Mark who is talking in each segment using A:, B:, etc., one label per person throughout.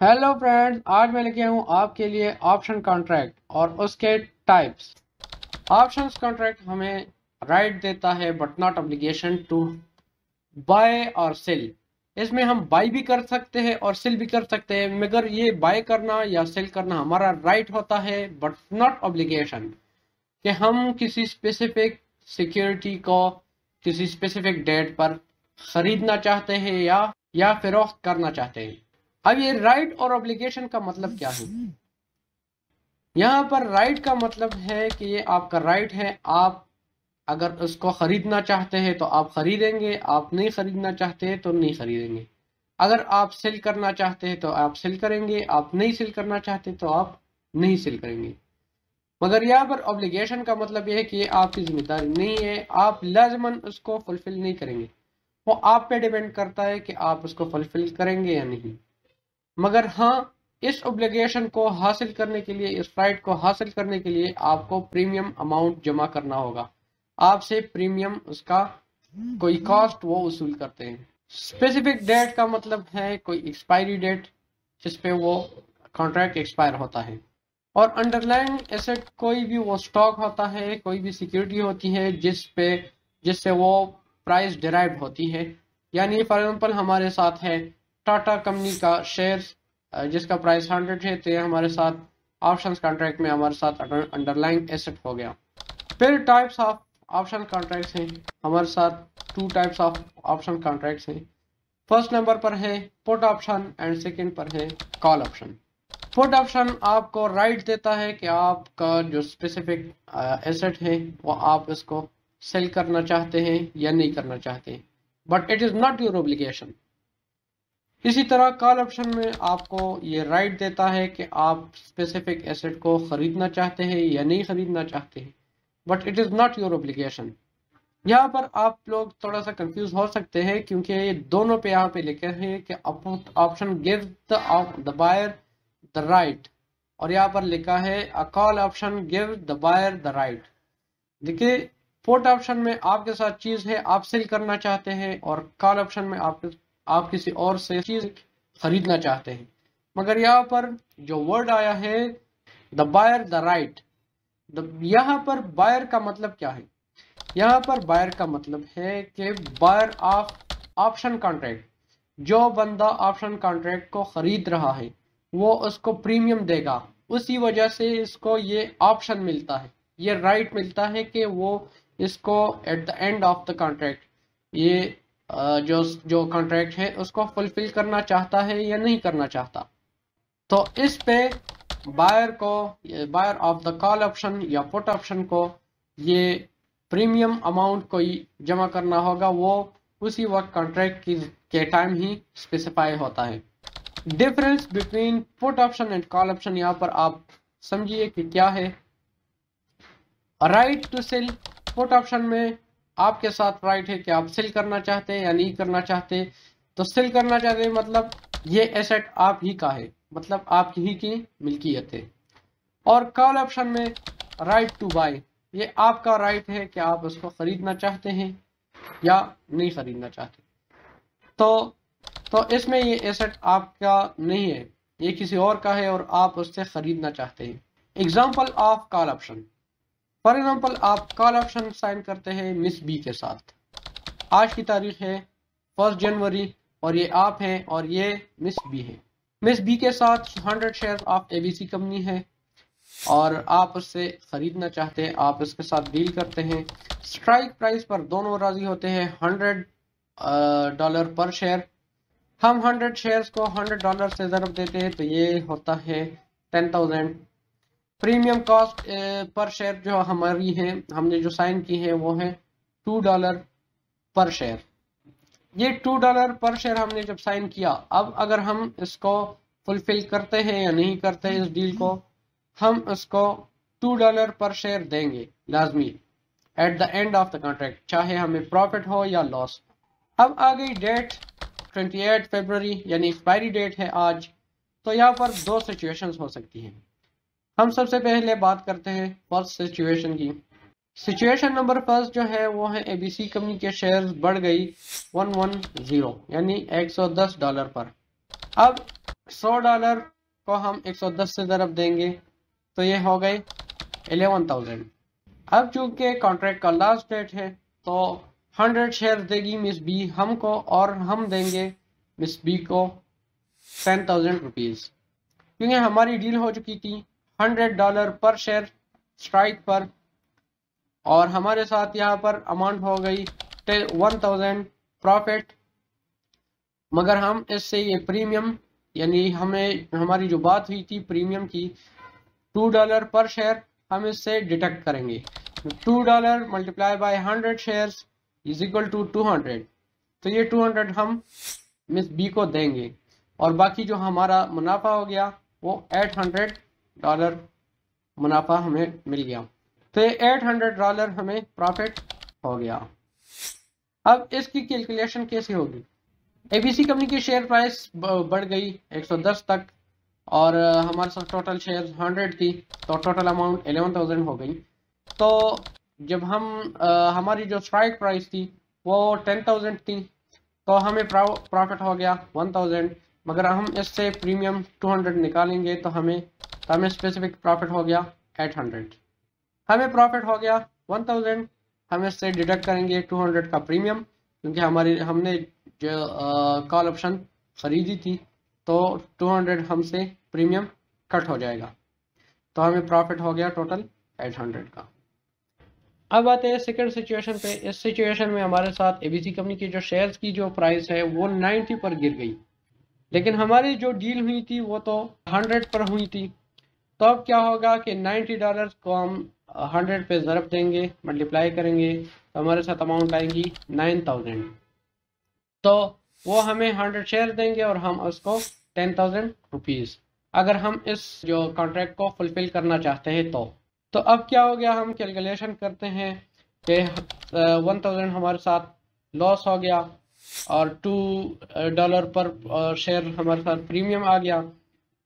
A: Hello friends, आज मैं लेके आया हूँ आपके लिए ऑप्शन कॉन्ट्रैक्ट और उसके टाइप्स। ऑप्शंस कॉन्ट्रैक्ट हमें राइट देता है but not obligation to buy और सेल। इसमें हम बाय भी कर सकते हैं और सेल भी कर सकते हैं, मगर ये बाय करना या सेल करना हमारा राइट होता है बट नॉट ऑब्लिगेशन कि हम किसी स्पेसिफिक सिक्योरिटी को किसी स्पेसिफिक डेट पर खरीदना चाहते हैं या फरोख्त करना चाहते हैं। अब ये राइट और ऑब्लिगेशन का मतलब क्या है? यहाँ पर राइट का मतलब है कि ये आपका राइट है। आप अगर उसको खरीदना चाहते हैं तो आप खरीदेंगे, आप नहीं खरीदना चाहते तो नहीं खरीदेंगे। अगर आप सेल करना चाहते हैं तो आप सेल करेंगे, आप नहीं सेल करना चाहते तो आप नहीं सेल करेंगे। मगर यहाँ पर ऑब्लिगेशन का मतलब यह है कि ये आपकी जिम्मेदारी नहीं है, आप लाजमन उसको फुलफिल नहीं करेंगे। वो आप पे डिपेंड करता है कि आप उसको फुलफिल करेंगे या नहीं। मगर हाँ, इस ऑब्लिगेशन को हासिल करने के लिए, इस राइट को हासिल करने के लिए आपको प्रीमियम अमाउंट जमा करना होगा। आपसे प्रीमियम, उसका कोई कॉस्ट वो वसूल करते हैं। स्पेसिफिक डेट का मतलब है कोई एक्सपायरी डेट जिसपे वो कॉन्ट्रैक्ट एक्सपायर होता है। और अंडरलाइंग एसेट कोई भी वो स्टॉक होता है, कोई भी सिक्योरिटी होती है जिससे वो प्राइस डिराइव होती है। यानी फॉर एग्जांपल हमारे साथ है टाटा कंपनी का शेयर्स जिसका प्राइस 100 है, तो ये हमारे साथ ऑप्शंस कॉन्ट्रैक्ट में हमारे साथ अंडरलाइंग एसेट हो गया। फिर टाइप्स ऑफ ऑप्शन कॉन्ट्रैक्ट्स हैं हमारे साथ। 2 टाइप्स ऑफ ऑप्शन कॉन्ट्रैक्ट्स हैं। फर्स्ट नंबर पर है पुट ऑप्शन एंड सेकंड पर है कॉल ऑप्शन। पुट ऑप्शन आपको राइट देता है कि आपका जो स्पेसिफिक एसेट है वो आप इसको सेल करना चाहते हैं या नहीं करना चाहते, but it is not your obligation. इसी तरह कॉल ऑप्शन में आपको ये राइट देता है कि आप स्पेसिफिक एसेट को खरीदना चाहते हैं या नहीं खरीदना चाहते हैं, but it is not your obligation. यहाँ पर आप लोग थोड़ा सा कंफ्यूज हो सकते हैं क्योंकि ये दोनों पे यहाँ पे लिखे हैं कि option give the buyer the right, और यहाँ पर लिखा है a call option give the buyer the right. देखिए, पुट ऑप्शन में आपके साथ चीज है, आप सेल करना चाहते हैं, और कॉल ऑप्शन में आप किसी और से चीज खरीदना चाहते हैं। मगर यहाँ पर जो वर्ड आया है द बायर द राइट, यहाँ पर बायर का मतलब क्या है? यहाँ पर बायर का मतलब है कि बायर ऑफ ऑप्शन कॉन्ट्रैक्ट, जो बंदा ऑप्शन कॉन्ट्रैक्ट को खरीद रहा है वो उसको प्रीमियम देगा, उसी वजह से इसको ये ऑप्शन मिलता है, ये राइट मिलता है कि वो इसको at the end of the contract ये जो कॉन्ट्रैक्ट है उसको फुलफिल करना चाहता है या नहीं करना चाहता। तो इस पे buyer of the call option या पुट ऑप्शन को ये प्रीमियम अमाउंट कोई जमा करना होगा, वो उसी वक्त कॉन्ट्रैक्ट के टाइम ही स्पेसिफाई होता है। Difference between put option and call option यहाँ पर आप समझिए कि क्या है। Right to sell, put option में आपके साथ राइट है कि आप सेल करना चाहते हैं या नहीं करना चाहते। तो सेल करना चाहते हैं मतलब ये एसेट आप ही का है, मतलब आपकी ही की मिल्कियत है। और कॉल ऑप्शन में राइट टू बाय, ये आपका राइट है कि आप उसको खरीदना चाहते हैं या नहीं खरीदना चाहते। तो इसमें ये एसेट आपका नहीं है, ये किसी और का है और आप उससे खरीदना चाहते हैं। Example of call option, for example आप कॉल ऑप्शन साइन करते हैं मिस बी के साथ। आज की तारीख है 1 जनवरी और ये आप हैं और ये मिस बी है। मिस बी के साथ 100 शेयर ऑफ एबीसी कंपनी है और आप उससे खरीदना चाहते हैं, आप उसके साथ डील करते हैं। स्ट्राइक प्राइस पर दोनों राजी होते हैं, $100 पर शेयर। हम 100 शेयर्स को $100 से ज़रब देते हैं तो ये होता है 10,000। प्रीमियम कॉस्ट पर शेयर जो हमारी है, हमने जो साइन की है वो है $2 पर शेयर। ये $2 पर शेयर हमने जब साइन किया, अब अगर हम इसको फुलफिल करते हैं या नहीं करते इस डील को, हम इसको $2 पर शेयर देंगे लाजमी at the end of the contract, चाहे हमें प्रॉफिट हो या लॉस। अब आ गई डेट 28 फरवरी यानी एक्सपायरी डेट है आज। तो यहाँ पर 2 सिचुएशंस हो सकती हैं। हम सबसे पहले बात करते हैं फर्स्ट सिचुएशन की। सिचुएशन नंबर फर्स्ट जो है वो है एबीसी कंपनी के शेयर्स बढ़ गई 110 यानी $110 पर। अब $100 को हम 110 से ज़रब देंगे तो ये हो गए 11,000। अब चूंकि कॉन्ट्रैक्ट का लास्ट डेट है तो 100 शेयर देगी मिस बी हमको और हम देंगे मिस बी को 10,000 रुपीज़, क्योंकि हमारी डील हो चुकी थी $100 पर शेयर स्ट्राइक पर, और हमारे साथ यहाँ पर अमाउंट हो गई 1,000 प्रॉफिट। मगर हम इससे ये प्रीमियम यानी हमें हमारी जो बात हुई थी प्रीमियम की $2 पर शेयर हम इससे डिडक्ट करेंगे। $2 multiply by 100 shares is equal to 200, तो ये 200 हम मिस बी को देंगे और बाकी जो हमारा मुनाफा हो गया वो $800 मुनाफा हमें मिल गया, तो ये $800 हमें प्रॉफिट हो गया। अब इसकी कैलकुलेशन कैसे होगी? एबीसी कंपनी की शेयर प्राइस बढ़ गई 110 तक और हमारे साथ टोटल शेयर 100 थी, तो टोटल अमाउंट 11,000 हो गई। तो जब हम हमारी जो स्ट्राइक प्राइस थी वो 10,000 थी, तो हमें प्रॉफिट हो गया 1,000, मगर हम इससे प्रीमियम 200 निकालेंगे तो हमें स्पेसिफिक प्रॉफिट हो गया 800। हमें प्रॉफिट हो गया 1,000, हम इससे डिडक्ट करेंगे 200 का प्रीमियम, क्योंकि हमने जो कॉल ऑप्शन खरीदी थी तो 200 हमसे प्रीमियम कट हो जाएगा, तो हमें प्रॉफिट हो गया टोटल 800 का। अब आते हैं सेकंड सिचुएशन पे। इस सिचुएशन में हमारे साथ एबीसी कंपनी की जो शेयर्स की जो प्राइस है वो 90 पर गिर गई, लेकिन हमारी जो डील हुई थी वो तो 100 पर हुई थी। तो अब क्या होगा कि $90 को हम 100 पे ज़रब देंगे, मल्टीप्लाई करेंगे तो हमारे साथ अमाउंट आएगी 9,000। तो वो हमें 100 शेयर देंगे और हम उसको 10,000 रुपीज़, अगर हम इस जो कॉन्ट्रैक्ट को फुलफिल करना चाहते हैं तो अब क्या हो गया, हम कैलकुलेशन करते हैं कि 1,000 हमारे साथ लॉस हो गया और $2 पर शेयर हमारे साथ प्रीमियम आ गया,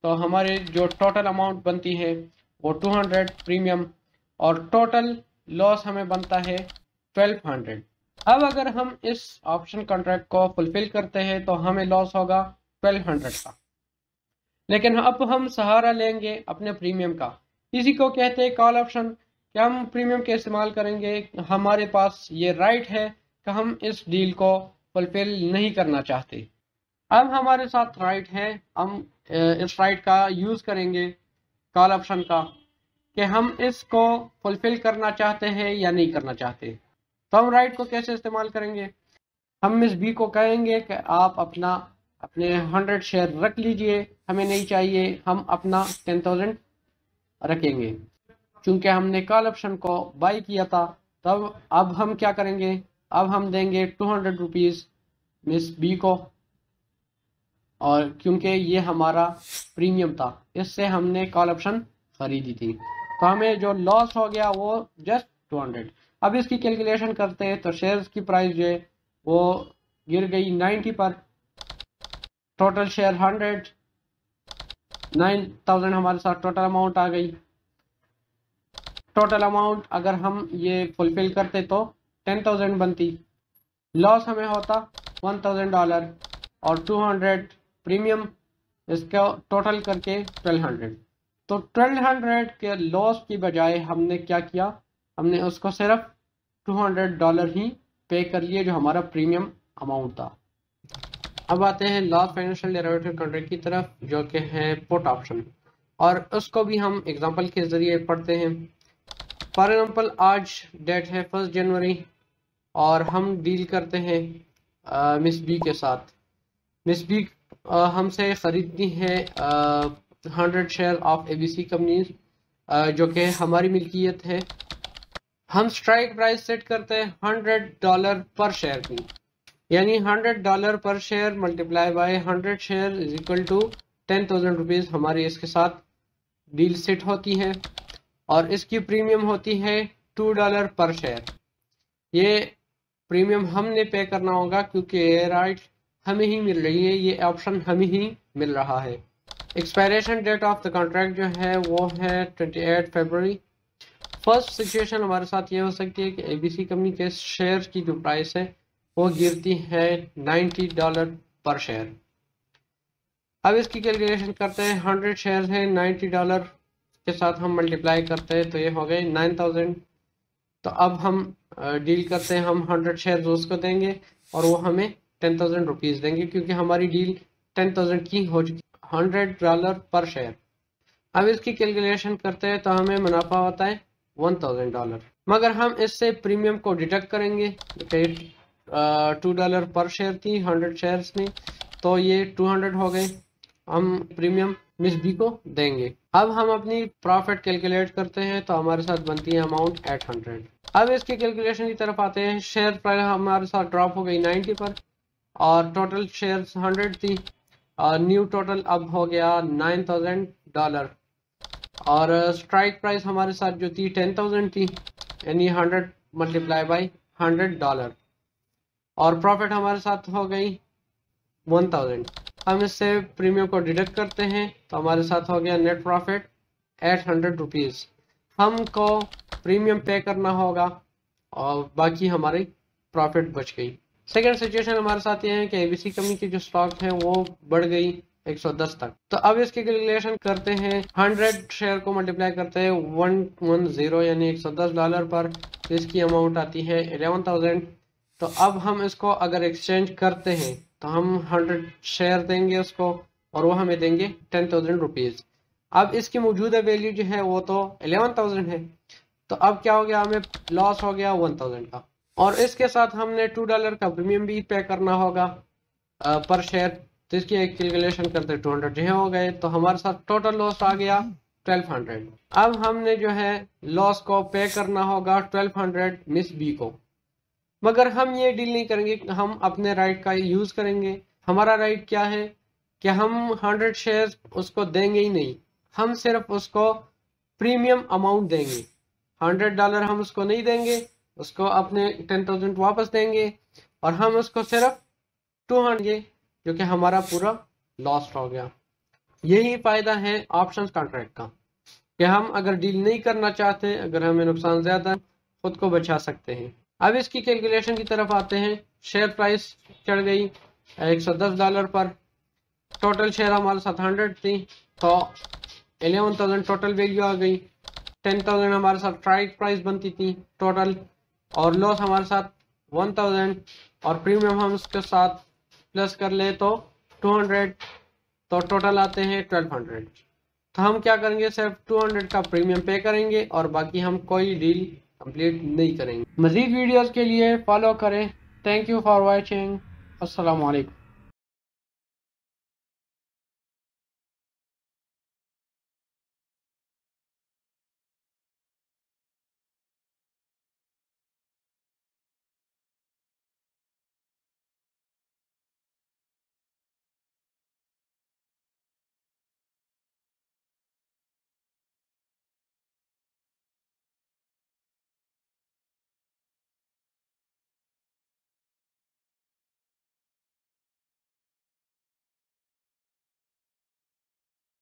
A: तो हमारे जो टोटल अमाउंट बनती है वो 200 प्रीमियम और टोटल लॉस हमें बनता है 1,200। अब अगर हम इस ऑप्शन कॉन्ट्रैक्ट को फुलफिल करते हैं तो हमें लॉस होगा 1,200 का, लेकिन अब हम सहारा लेंगे अपने प्रीमियम का। इसी को कहते हैं कॉल ऑप्शन, कि हम प्रीमियम के इस्तेमाल करेंगे। हमारे पास ये राइट है कि हम इस डील को फुलफिल नहीं करना चाहते। अब हमारे साथ राइट है, हम इस राइट का यूज़ करेंगे कॉल ऑप्शन का, कि हम इसको फुलफिल करना चाहते हैं या नहीं करना चाहते। तो हम राइट को कैसे इस्तेमाल करेंगे? हम मिस बी को कहेंगे कि आप अपने 100 शेयर रख लीजिए, हमें नहीं चाहिए, हम अपना 10,000 रखेंगे। चूंकि हमने कॉल ऑप्शन को बाई किया था, तब अब हम क्या करेंगे, अब हम देंगे 200 रुपीज़ मिस बी को, और क्योंकि ये हमारा प्रीमियम था, इससे हमने कॉल ऑप्शन खरीदी थी, तो हमें जो लॉस हो गया वो जस्ट 200। अब इसकी कैलकुलेशन करते हैं तो शेयर्स की प्राइस जो है वो गिर गई 90 पर, टोटल शेयर 100, 9,000 हमारे साथ टोटल अमाउंट आ गई। टोटल अमाउंट अगर हम ये फुलफिल करते तो 10,000 बनती, लॉस हमें होता $1,000 और 200 प्रीमियम, इसका टोटल करके 1,200। तो 1,200 के लॉस की बजाय हमने क्या किया, हमने उसको सिर्फ $200 ही पे कर लिए जो हमारा प्रीमियम अमाउंट था। अब आते हैं लास्ट फाइनेंशियल डेरिवेटिव कॉन्ट्रैक्ट की तरफ, जो कि है पुट ऑप्शन, और उसको भी हम एग्जांपल के जरिए पढ़ते हैं। फॉर एग्जांपल आज डेट है 1 जनवरी और हम डील करते हैं मिस बी के साथ। मिस बी हमसे ख़रीदती है 100 शेयर ऑफ एबीसी कंपनीज, जो कि हमारी मिल्कियत है। हम स्ट्राइक प्राइस सेट करते हैं $100 पर शेयर की, यानी $100 पर share multiply by 100 share is equal to 10,000 rupees हमारी इसके साथ डील सेट होती है, और इसकी प्रीमियम होती है $2 पर शेयर। ये प्रीमियम हमने पे करना होगा क्योंकि ये राइट हमें ही मिल रही है, ये ऑप्शन हमें ही मिल रहा है। Expiration date of the contract जो है वो है 28 फरवरी। फर्स्ट सिचुएशन हमारे साथ ये हो सकती है कि एबीसी कंपनी के शेयर की जो प्राइस है वो गिरती है $90 पर शेयर। अब इसकी कैलकुलेशन करते हैं, 100 शेयर है, $90 के साथ हम मल्टीप्लाई करते हैं तो ये हो गए 9000। तो अब हम डील करते हैं, हम 100 शेयर उसको देंगे और वो हमें 10,000 रुपीज़ देंगे, क्योंकि हमारी डील 10,000 की हो चुकी, $100 पर शेयर। अब इसकी कैलकुलेशन करते हैं तो हमें मुनाफा होता है $1,000, मगर हम इससे प्रीमियम को डिडक्ट करेंगे। $2 पर शेयर थी 100 शेयर्स में, तो ये 200 हो गए, हम प्रीमियम मिस बी को देंगे। अब हम अपनी प्रॉफिट कैलकुलेट करते हैं तो हमारे साथ बनती है अमाउंट 800। अब इसके कैलकुलेशन की तरफ आते हैं। शेयर प्राइस हमारे साथ ड्रॉप हो गई 90 पर और टोटल शेयर्स 100 थी और न्यू टोटल अब हो गया $9,000 और स्ट्राइक प्राइस हमारे साथ जो थी 10,000 थी, यानी 100 मल्टीप्लाई बाई $100 और प्रॉफिट हमारे साथ हो गई 1000। हम इससे प्रीमियम को डिडक्ट करते हैं तो हमारे साथ हो गया नेट प्रॉफिट 800 रुपीज़। हमको प्रीमियम पे करना होगा और बाकी हमारी प्रॉफिट बच गई। सेकेंड सिचुएशन हमारे साथ ये है कि एबीसी कंपनी की जो स्टॉक है वो बढ़ गई 110 तक। तो अब इसकी कैलकुलेशन करते हैं, 100 शेयर को मल्टीप्लाई करते हैं 110 यानी $110 पर, तो इसकी अमाउंट आती है 11,000। तो अब हम इसको अगर एक्सचेंज करते हैं तो हम 100 शेयर देंगे उसको और वो हमें देंगे 10,000 रुपीज़। अब इसकी मौजूदा वैल्यू जो है वो तो 11,000 है, तो अब क्या हो गया, हमें लॉस हो गया 1,000 का, और इसके साथ हमने $2 का प्रीमियम भी पे करना होगा पर शेयर। तो इसकी एक कैलकुलेशन करते 200 जो हो गए, तो हमारे साथ टोटल लॉस आ गया 1200। अब हमने जो है लॉस को पे करना होगा 1200 मिस बी को, मगर हम ये डील नहीं करेंगे, हम अपने राइट का यूज करेंगे। हमारा राइट क्या है कि हम 100 शेयर उसको देंगे ही नहीं, हम सिर्फ उसको प्रीमियम अमाउंट देंगे। $100 हम उसको नहीं देंगे, उसको अपने 10,000 वापस देंगे और हम उसको सिर्फ 200 जो कि हमारा पूरा लॉस हो गया। यही फायदा है ऑप्शंस कॉन्ट्रैक्ट का कि हम अगर डील नहीं करना चाहते, अगर हमें नुकसान ज्यादा, खुद को बचा सकते हैं। अब इसकी कैलकुलेशन की तरफ आते हैं। शेयर प्राइस चढ़ गई $110 पर, टोटल शेयर हमारे साथ 100 थी, तो 11,000 टोटल वैल्यू आ गई। 10,000 हमारे साथ स्ट्राइक प्राइस बनती थी टोटल, और लॉस हमारे साथ 1,000 और प्रीमियम हम उसके साथ प्लस कर ले तो 200, तो टोटल आते हैं 1200। तो हम क्या करेंगे, सिर्फ 200 का प्रीमियम पे करेंगे और बाकी हम कोई डील कंप्लीट नहीं करेंगे। मजीद वीडियोस के लिए फॉलो करें। Thank you for watching. अस्सलाम वालेकुम।